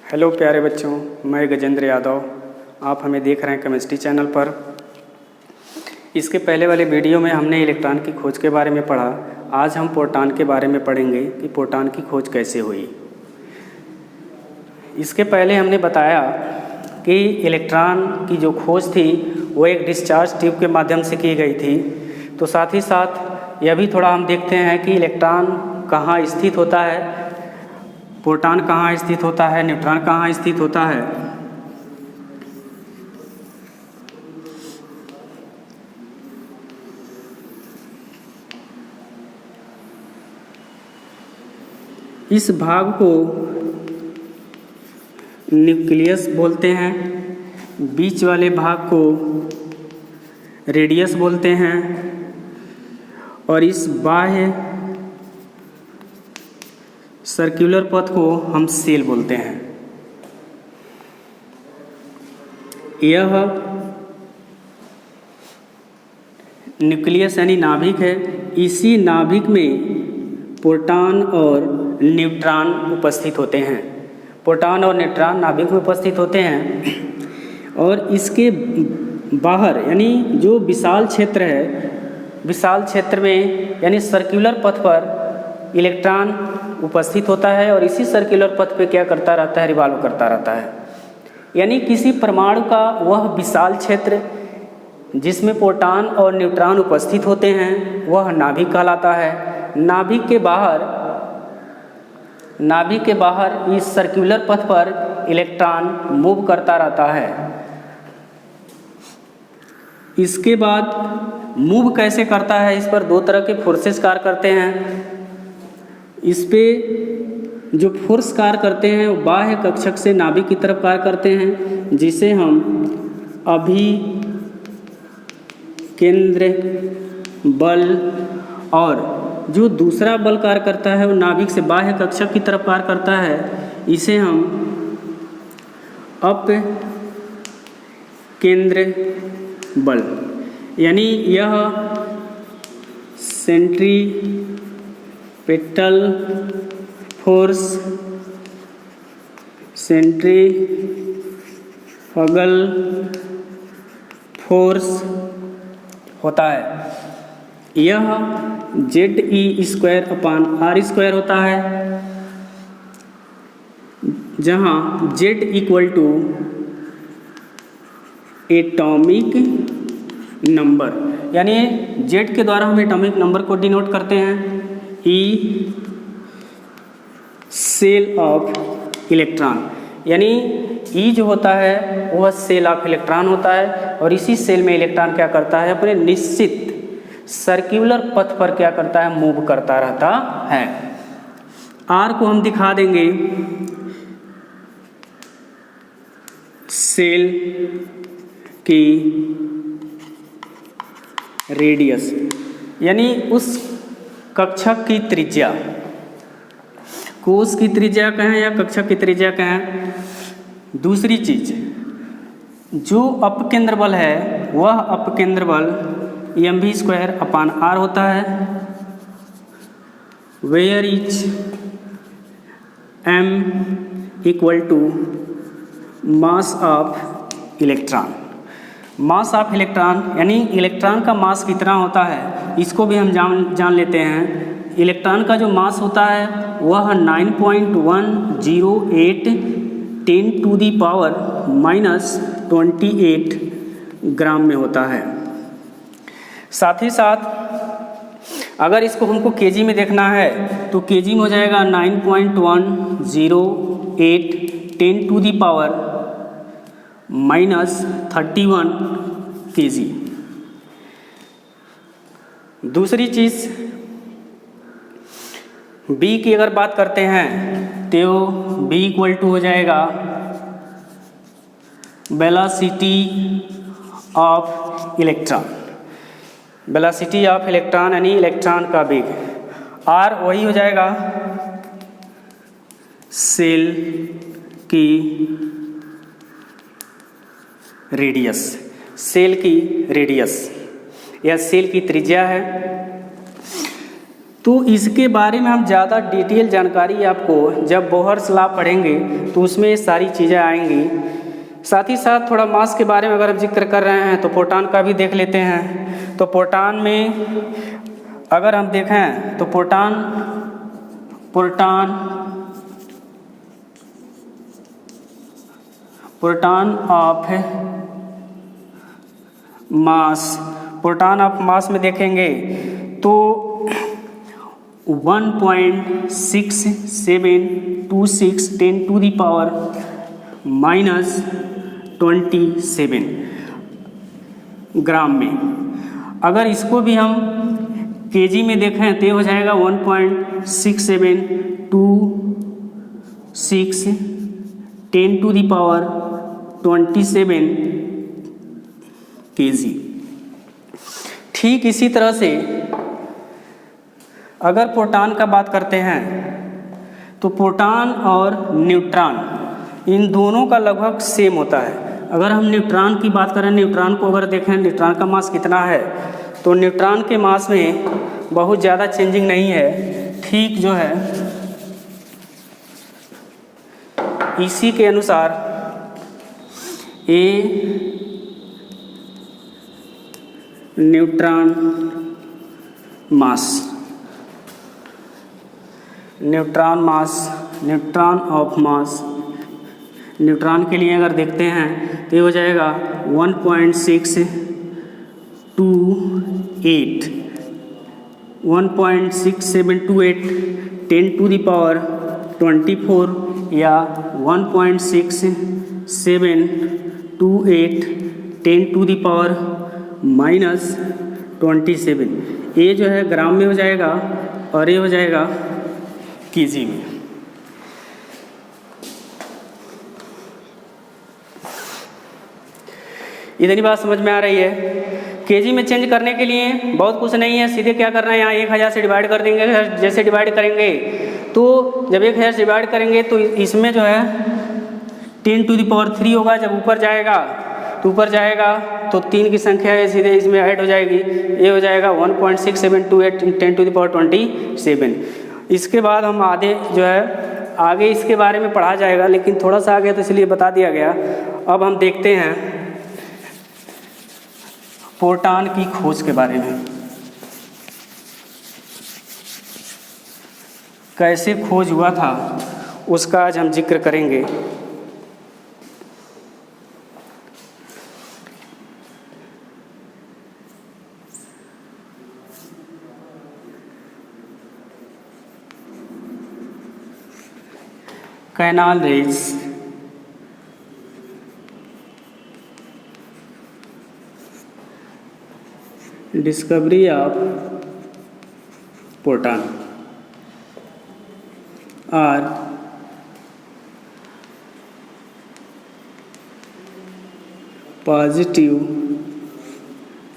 Hello प्यारे बच्चों, मैं गजेंद्र यादव। आप हमें देख रहे हैं केमिस्ट्री चैनल पर। इसके पहले वाले वीडियो में हमने इलेक्ट्रॉन की खोज के बारे में पढ़ा। आज हम प्रोटॉन के बारे में पढ़ेंगे कि प्रोटॉन की खोज कैसे हुई। इसके पहले हमने बताया कि इलेक्ट्रॉन की जो खोज थी वो एक डिस्चार्ज ट्यूब के माध्यम से की गई थी। तो साथ ही साथ यह भी थोड़ा हम देखते हैं कि इलेक्ट्रॉन कहाँ स्थित होता है, प्रोटॉन कहाँ स्थित होता है, न्यूट्रॉन कहाँ स्थित होता है। इस भाग को न्यूक्लियस बोलते हैं, बीच वाले भाग को रेडियस बोलते हैं और इस बाह्य सर्कुलर पथ को हम सेल बोलते हैं। यह न्यूक्लियस यानी नाभिक है। इसी नाभिक में प्रोटॉन और न्यूट्रॉन उपस्थित होते हैं। प्रोटॉन और न्यूट्रॉन नाभिक में उपस्थित होते हैं और इसके बाहर यानी जो विशाल क्षेत्र है, विशाल क्षेत्र में यानी सर्कुलर पथ पर इलेक्ट्रॉन उपस्थित होता है और इसी सर्कुलर पथ पे क्या करता रहता है, रिवॉल्व करता रहता है। यानी किसी परमाणु का वह विशाल क्षेत्र जिसमें प्रोटॉन और न्यूट्रॉन उपस्थित होते हैं वह नाभिक कहलाता है। नाभिक के बाहर इस सर्कुलर पथ पर इलेक्ट्रॉन मूव करता रहता है। इसके बाद मूव कैसे करता है, इस पर दो तरह के फोर्सेस कार्य करते हैं। इस पे जो फोर्स कार्य करते हैं वो बाह्य कक्षक से नाभिक की तरफ कार्य करते हैं, जिसे हम अभिकेंद्र बल, और जो दूसरा बल कार्य करता है वो नाभिक से बाह्य कक्षक की तरफ कार्य करता है, इसे हम अपकेंद्र बल, यानी यह सेंट्रीपेटल फोर्स, सेंट्रीफ्यूगल फोर्स होता है। यह ZE²/R² होता है, जहाँ Z = एटॉमिक नंबर, यानी Z के द्वारा हम एटॉमिक नंबर को डिनोट करते हैं। E सेल ऑफ इलेक्ट्रॉन, यानी E जो होता है वह सेल ऑफ इलेक्ट्रॉन होता है और इसी सेल में इलेक्ट्रॉन क्या करता है, अपने निश्चित सर्कुलर पथ पर क्या करता है, मूव करता रहता है। R को हम दिखा देंगे सेल की रेडियस, यानी उस कक्षक की त्रिज्या। कोश की त्रिज्या कहें या कक्षक की त्रिज्या कहें। दूसरी चीज, जो अपकेंद्र बल है वह अपकेंद्र बल mv²/r होता है, where each m = mass of electron. Mass of electron यानी इलेक्ट्रॉन का मास कितना होता है, इसको भी हम जान लेते हैं। इलेक्ट्रॉन का जो मास होता है वह 9.108 10⁻⁻28 ग्राम में होता है। साथ ही साथ अगर इसको हमको केजी में देखना है तो केजी में हो जाएगा 9.108 10⁻31 केजी। दूसरी चीज़ B की अगर बात करते हैं तो B = हो जाएगा velocity of electron. Velocity of electron यानी इलेक्ट्रॉन का वेग। R वही हो जाएगा सेल की रेडियस। सेल की रेडियस या सेल की त्रिज्या है। तो इसके बारे में हम ज़्यादा डिटेल जानकारी आपको जब बोहर्स लॉ पढ़ेंगे तो उसमें ये सारी चीज़ें आएंगी। साथ ही साथ थोड़ा मास के बारे में अगर हम जिक्र कर रहे हैं तो प्रोटॉन का भी देख लेते हैं। तो प्रोटॉन में अगर हम देखें तो प्रोटॉन ऑफ मास में देखेंगे तो 1.6726 10⁻⁻27 ग्राम में। अगर इसको भी हम केजी में देखें तो ये हो जाएगा 1.6726 10⁻27 केजी। ठीक इसी तरह से अगर प्रोटॉन का बात करते हैं तो प्रोटॉन और न्यूट्रॉन इन दोनों का लगभग सेम होता है। अगर हम न्यूट्रॉन की बात करें, न्यूट्रॉन को अगर देखें न्यूट्रॉन का मास कितना है, तो न्यूट्रॉन के मास में बहुत ज़्यादा चेंजिंग नहीं है। ठीक जो है इसी के अनुसार न्यूट्रॉन ऑफ मास न्यूट्रॉन के लिए अगर देखते हैं तो ये हो जाएगा 1.6728 10⁻24 या 1.6728 10⁻⁻27। ये जो है ग्राम में हो जाएगा और ये हो जाएगा केजी में। इतनी बात समझ में आ रही है। केजी में चेंज करने के लिए बहुत कुछ नहीं है, सीधे क्या करना है, यहाँ 1000 से डिवाइड कर देंगे। जैसे डिवाइड करेंगे तो जब 1000 से डिवाइड करेंगे तो इसमें जो है 10⁻³ होगा। जब ऊपर जाएगा तो 3 की संख्या है, सीधे इसमें ऐड हो जाएगी। ये हो जाएगा 1.6728 10⁻27। इसके बाद हम आगे इसके बारे में पढ़ा जाएगा, लेकिन थोड़ा सा आगे तो इसलिए बता दिया गया। अब हम देखते हैं प्रोटॉन की खोज के बारे में। कैसे खोज हुआ था उसका आज हम जिक्र करेंगे। Canal rays discovery of proton और पॉजिटिव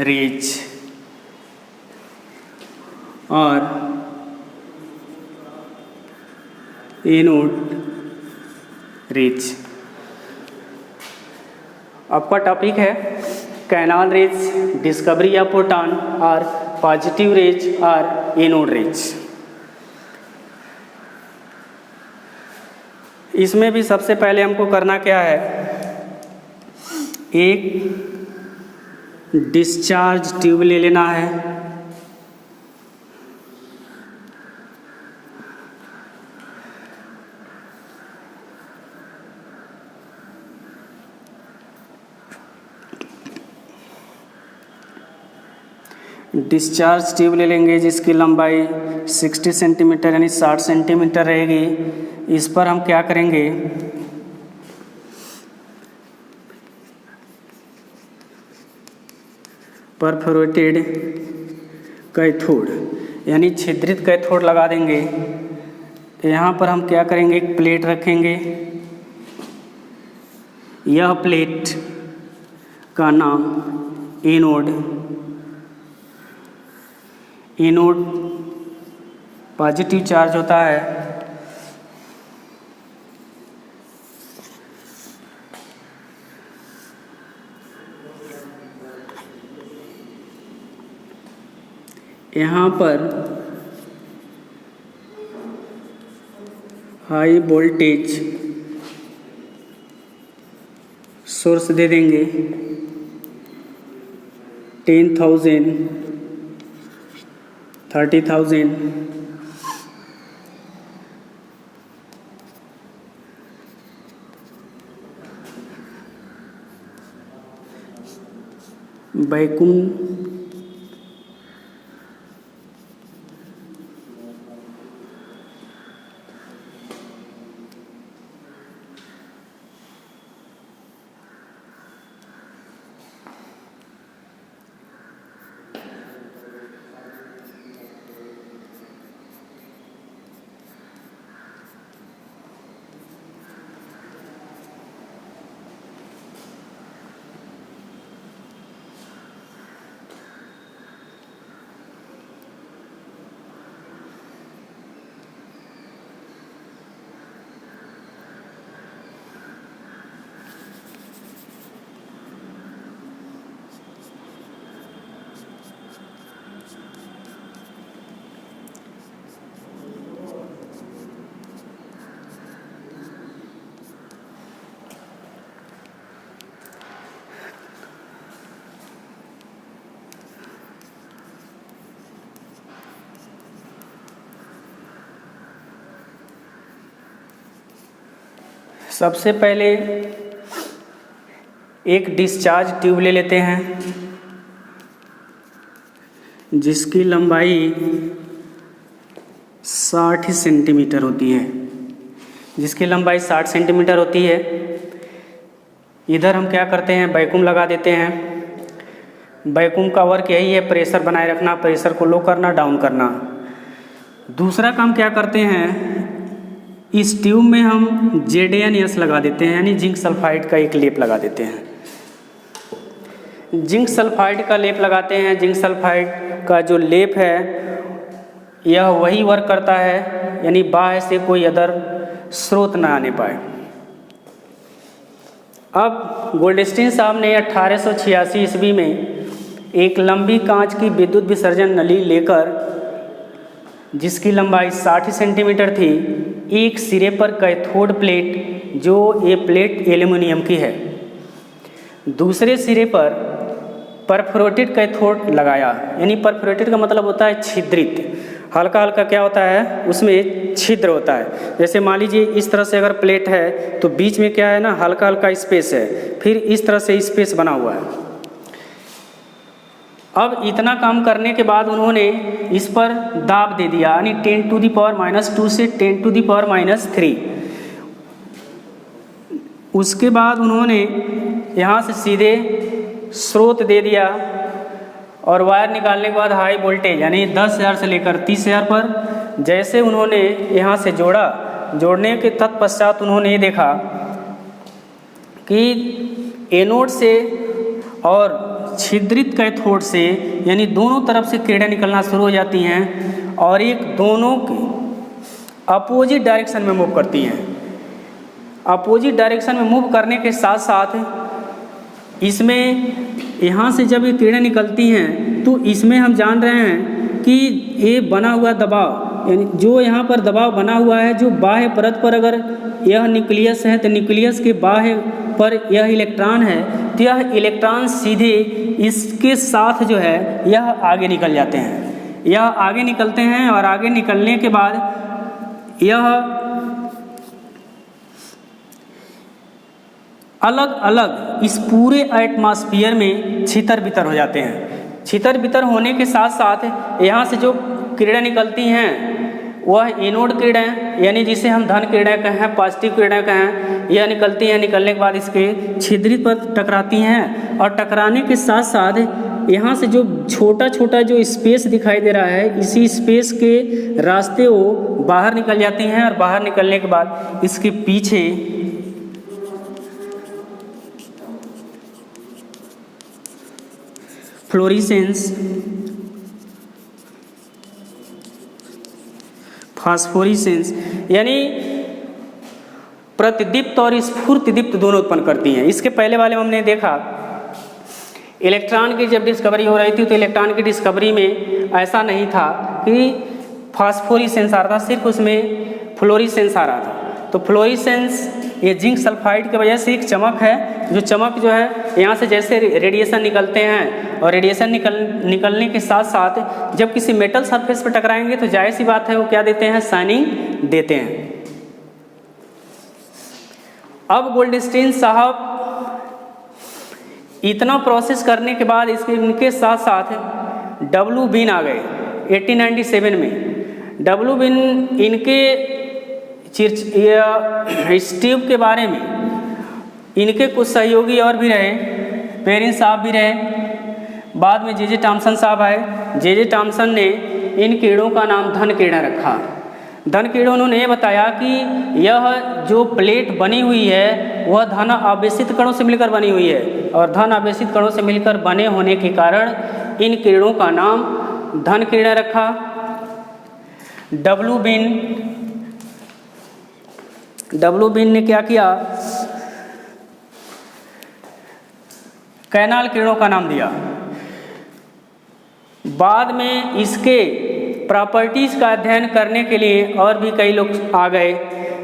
रेज और एनोड रेज। आपका टॉपिक है canal rays, discovery of proton और पॉजिटिव रेज और एनोड रेज। इसमें भी सबसे पहले हमको करना क्या है, एक डिस्चार्ज ट्यूब ले लेना है। डिस्चार्ज ट्यूब ले लेंगे जिसकी लंबाई 60 सेंटीमीटर यानी 60 सेंटीमीटर रहेगी। इस पर हम क्या करेंगे, परफोरेटेड कैथोड यानी छिद्रित कैथोड लगा देंगे। यहाँ पर हम क्या करेंगे, एक प्लेट रखेंगे। यह प्लेट का नाम एनोड पॉजिटिव चार्ज होता है। यहाँ पर हाई वोल्टेज सोर्स दे देंगे 10,000, 30,000, वैक्यूम सबसे पहले एक डिस्चार्ज ट्यूब ले लेते हैं जिसकी लंबाई 60 सेंटीमीटर होती है। जिसकी लंबाई 60 सेंटीमीटर होती है, इधर हम क्या करते हैं, वैक्यूम लगा देते हैं। वैक्यूम का वर्क यही है, प्रेशर बनाए रखना, प्रेशर को लो करना, डाउन करना। दूसरा काम क्या करते हैं, इस ट्यूब में हम ZnS लगा देते हैं, यानी जिंक सल्फाइड का एक लेप लगा देते हैं। जिंक सल्फाइड का लेप लगाते हैं। जिंक सल्फाइड का जो लेप है यह वही वर्क करता है, यानी बाहर से कोई अदर स्रोत ना आने पाए। अब गोल्डस्टीन साहब ने 1886 ईस्वी में एक लंबी कांच की विद्युत विसर्जन नली लेकर, जिसकी लंबाई 60 सेंटीमीटर थी, एक सिरे पर कैथोड प्लेट, जो ये प्लेट एल्युमिनियम की है, दूसरे सिरे पर परफोरेटेड कैथोड लगाया। यानी परफोरेटेड का मतलब होता है छिद्रित। हल्का हल्का क्या होता है, उसमें छिद्र होता है। जैसे मान लीजिए इस तरह से अगर प्लेट है तो बीच में क्या है ना, हल्का हल्का स्पेस है, फिर इस तरह से स्पेस बना हुआ है। अब इतना काम करने के बाद उन्होंने इस पर दाब दे दिया, यानी 10⁻² से 10⁻³ उसके बाद उन्होंने यहाँ से सीधे स्रोत दे दिया और वायर निकालने के बाद हाई वोल्टेज यानी 10,000 से लेकर 30,000 पर जैसे उन्होंने यहाँ से जोड़ा, जोड़ने के तत्पश्चात उन्होंने ये देखा कि एनोड से और छिद्रित कैथोड से, यानी दोनों तरफ से किरणें निकलना शुरू हो जाती हैं और एक दोनों के अपोजिट डायरेक्शन में मूव करती हैं। अपोजिट डायरेक्शन में मूव करने के साथ साथ इसमें यहाँ से जब ये किरणें निकलती हैं तो इसमें हम जान रहे हैं कि ये बना हुआ दबाव, यानी जो यहाँ पर दबाव बना हुआ है, जो बाह्य परत पर अगर यह न्यूक्लियस है तो न्यूक्लियस के बाह्य पर यह इलेक्ट्रॉन है, तो यह इलेक्ट्रॉन सीधे इसके साथ जो है यह आगे निकल जाते हैं। यह आगे निकलते हैं और आगे निकलने के बाद यह अलग अलग इस पूरे एटमॉस्फेयर में छितर बितर हो जाते हैं। छितर बितर होने के साथ साथ यहाँ से जो किरणें निकलती हैं वह एनोड किरणें, यानी जिसे हम धन किरणें कहें, पॉजिटिव किरणें कहें, यह निकलती हैं। निकलने के बाद इसके छिद्रित पर टकराती हैं और टकराने के साथ साथ यहाँ से जो छोटा छोटा जो स्पेस दिखाई दे रहा है, इसी स्पेस के रास्ते वो बाहर निकल जाती हैं और बाहर निकलने के बाद इसके पीछे फ्लोरेसेंस, फास्फोरेसेंस यानी प्रतिदीप्त और स्फूर्तिदीप्त दोनों उत्पन्न करती हैं। इसके पहले वाले में हमने देखा इलेक्ट्रॉन की जब डिस्कवरी हो रही थी तो इलेक्ट्रॉन की डिस्कवरी में ऐसा नहीं था कि फास्फोरेसेंस आ रहा था, सिर्फ उसमें फ्लोरेसेंस आ रहा था। तो फ्लोरेसेंस ये जिंक सल्फाइड की वजह से एक चमक है, जो चमक जो है यहाँ से जैसे रेडिएशन निकलते हैं और रेडिएशन निकलने के साथ साथ जब किसी मेटल सरफेस पर टकराएंगे तो जाहिर सी बात है वो क्या देते हैं, शाइनिंग देते हैं। अब गोल्डस्टीन साहब इतना प्रोसेस करने के बाद इनके साथ साथ डब्ल्यू बीन आ गए 1897 में। डब्ल्यू बीन इनके इस ट्यूब के बारे में इनके कुछ सहयोगी और भी रहे, पेरिन साहब भी रहे, बाद में जे टॉमसन साहब आए। जे टॉमसन ने इन कीड़ों का नाम धन कीड़ा रखा। धन कीड़ों उन्होंने बताया कि यह जो प्लेट बनी हुई है वह धन आवेशित कणों से मिलकर बनी हुई है, और धन आवेशित कणों से मिलकर बने होने के कारण इन कीड़ों का नाम धन कीड़ा रखा। डब्ल्यू बीन ने क्या किया, कैनाल कीड़ों का नाम दिया। बाद में इसके प्रॉपर्टीज़ का अध्ययन करने के लिए और भी कई लोग आ गए,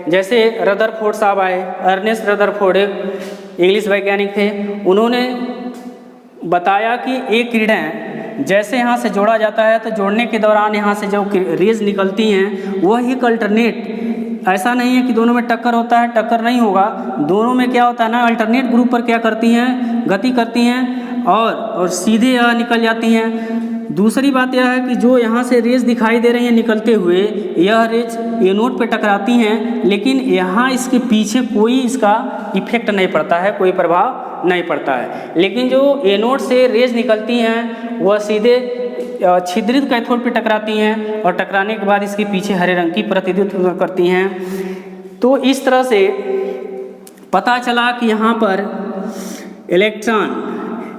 जैसे रदरफोर्ड साहब आए। अर्नेस्ट रदरफोर्ड एक इंग्लिश वैज्ञानिक थे। उन्होंने बताया कि एक किरणें जैसे यहाँ से जोड़ा जाता है तो जोड़ने के दौरान यहाँ से जो रेज निकलती हैं वह एक अल्टरनेट, ऐसा नहीं है कि दोनों में टक्कर होता है, टक्कर नहीं होगा। दोनों में क्या होता है ना, अल्टरनेट ग्रुप पर क्या करती हैं, गति करती हैं और सीधे यह निकल जाती हैं। दूसरी बात यह है कि जो यहाँ से रेज दिखाई दे रही हैं निकलते हुए, यह रेज एनोड पे टकराती हैं, लेकिन यहाँ इसके पीछे कोई इसका इफेक्ट नहीं पड़ता है, कोई प्रभाव नहीं पड़ता है। लेकिन जो एनोड से रेज निकलती हैं वह सीधे छिद्रित कैथोड पे टकराती हैं और टकराने के बाद इसके पीछे हरे रंग की प्रतिनिधित्व करती हैं। तो इस तरह से पता चला कि यहाँ पर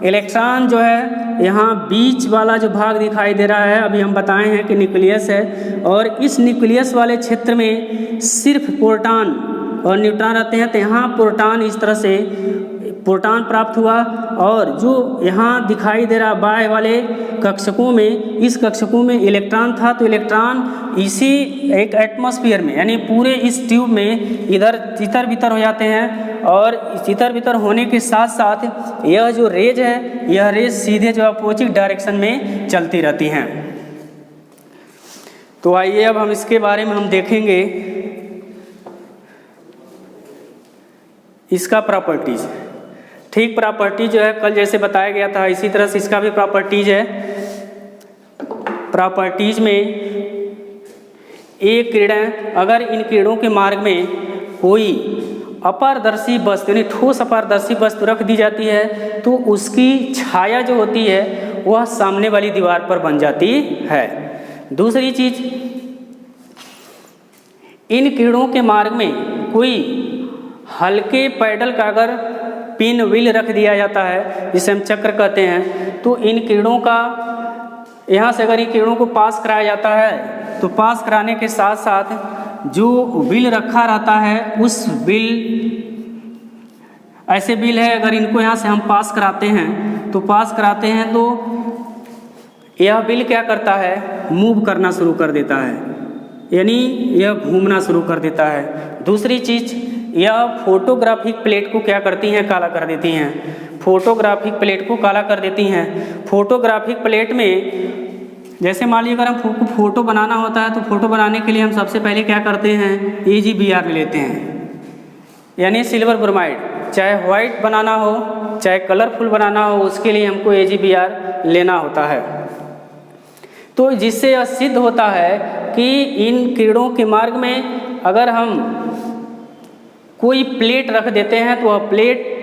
इलेक्ट्रॉन जो है, यहाँ बीच वाला जो भाग दिखाई दे रहा है, अभी हम बताए हैं कि न्यूक्लियस है, और इस न्यूक्लियस वाले क्षेत्र में सिर्फ प्रोटॉन और न्यूट्रॉन रहते हैं। तो यहाँ प्रोटॉन इस तरह से प्रोटॉन प्राप्त हुआ, और जो यहाँ दिखाई दे रहा बाएं वाले कक्षकों में, इस कक्षकों में इलेक्ट्रॉन था। तो इलेक्ट्रॉन इसी एक एटमॉस्फेयर में, यानी पूरे इस ट्यूब में इधर तितर बितर हो जाते हैं, और तितर बितर होने के साथ साथ यह जो रेज है, यह रेज सीधे जो अपोजिट डायरेक्शन में चलती रहती हैं। तो आइए अब हम इसके बारे में हम देखेंगे इसका प्रॉपर्टीज। ठीक प्रॉपर्टी जो है कल जैसे बताया गया था, इसी तरह से इसका भी प्रॉपर्टीज है। प्रॉपर्टीज में एक किरण, अगर इन किरणों के मार्ग में कोई अपारदर्शी वस्तु यानी ठोस अपारदर्शी वस्तु रख दी जाती है तो उसकी छाया जो होती है वह सामने वाली दीवार पर बन जाती है। दूसरी चीज, इन किरणों के मार्ग में कोई हल्के पैडल का अगर पिन व्हील रख दिया जाता है, जिसे हम चक्र कहते हैं, तो इन किरणों का यहाँ से अगर इन किरणों को पास कराया जाता है तो पास कराने के साथ साथ जो व्हील रखा रहता है उस व्हील, ऐसे व्हील है, अगर इनको यहाँ से हम पास कराते हैं तो यह व्हील क्या करता है, मूव करना शुरू कर देता है, यानी यह घूमना शुरू कर देता है। दूसरी चीज, यह फोटोग्राफिक प्लेट को क्या करती हैं, काला कर देती हैं। फोटोग्राफिक प्लेट को काला कर देती हैं। फोटोग्राफिक प्लेट में जैसे मान लीजिए अगर हम फोटो बनाना होता है तो फोटो बनाने के लिए हम सबसे पहले क्या करते हैं, AgBr लेते हैं, यानी सिल्वर ब्रोमाइड। चाहे व्हाइट बनाना हो चाहे कलरफुल बनाना हो, उसके लिए हमको AgBr लेना होता है। तो जिससे यह सिद्ध होता है कि इन किरणों के मार्ग में अगर हम कोई प्लेट रख देते हैं तो वह प्लेट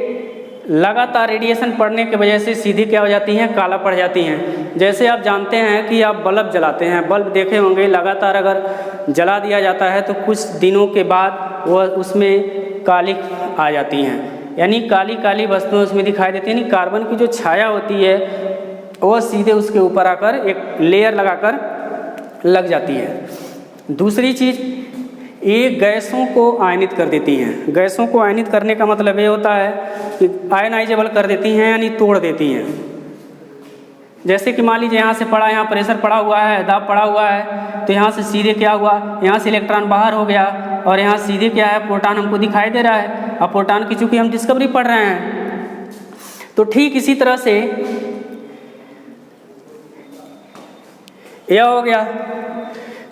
लगातार रेडिएशन पड़ने की वजह से सीधी क्या हो जाती हैं, काला पड़ जाती हैं। जैसे आप जानते हैं कि आप बल्ब जलाते हैं, बल्ब देखे होंगे, लगातार अगर जला दिया जाता है तो कुछ दिनों के बाद वह उसमें काली आ जाती हैं, यानी काली काली वस्तुएं उसमें दिखाई देती हैं। यानी कार्बन की जो छाया होती है वह सीधे उसके ऊपर आकर एक लेयर लगाकर लग जाती है। दूसरी चीज़, ये गैसों को आयनित कर देती हैं। गैसों को आयनित करने का मतलब ये होता है कि आयनाइजेबल कर देती हैं, यानी तोड़ देती हैं। जैसे कि मान लीजिए यहाँ से पड़ा, यहाँ प्रेशर पड़ा हुआ है, दाब पड़ा हुआ है, तो यहाँ से सीधे क्या हुआ, यहाँ से इलेक्ट्रॉन बाहर हो गया और यहाँ सीधे क्या है, प्रोटॉन हमको दिखाई दे रहा है। अब प्रोटॉन की चूंकि हम डिस्कवरी पढ़ रहे हैं, तो ठीक इसी तरह से यह हो गया।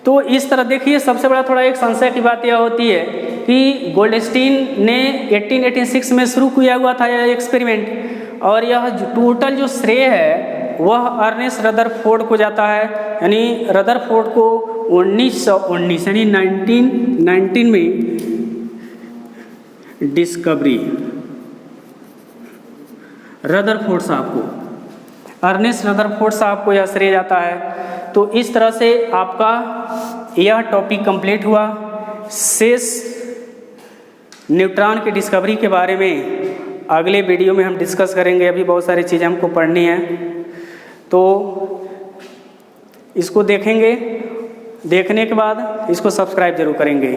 तो इस तरह देखिए, सबसे बड़ा थोड़ा एक संशय की बात यह होती है कि गोल्डस्टीन ने 1886 में शुरू किया हुआ था यह एक्सपेरिमेंट, और यह टोटल जो श्रेय है वह अर्नेस्ट रदरफोर्ड को जाता है। यानी रदरफोर्ड को 1919 यानी 1919 में डिस्कवरी रदरफोर्ड साहब को, अर्नेस्ट रदरफोर्ड साहब को यह श्रेय जाता है। तो इस तरह से आपका यह टॉपिक कंप्लीट हुआ। शेष न्यूट्रॉन की डिस्कवरी के बारे में अगले वीडियो में हम डिस्कस करेंगे। अभी बहुत सारी चीज़ें हमको पढ़नी हैं, तो इसको देखेंगे। देखने के बाद इसको सब्सक्राइब जरूर करेंगे।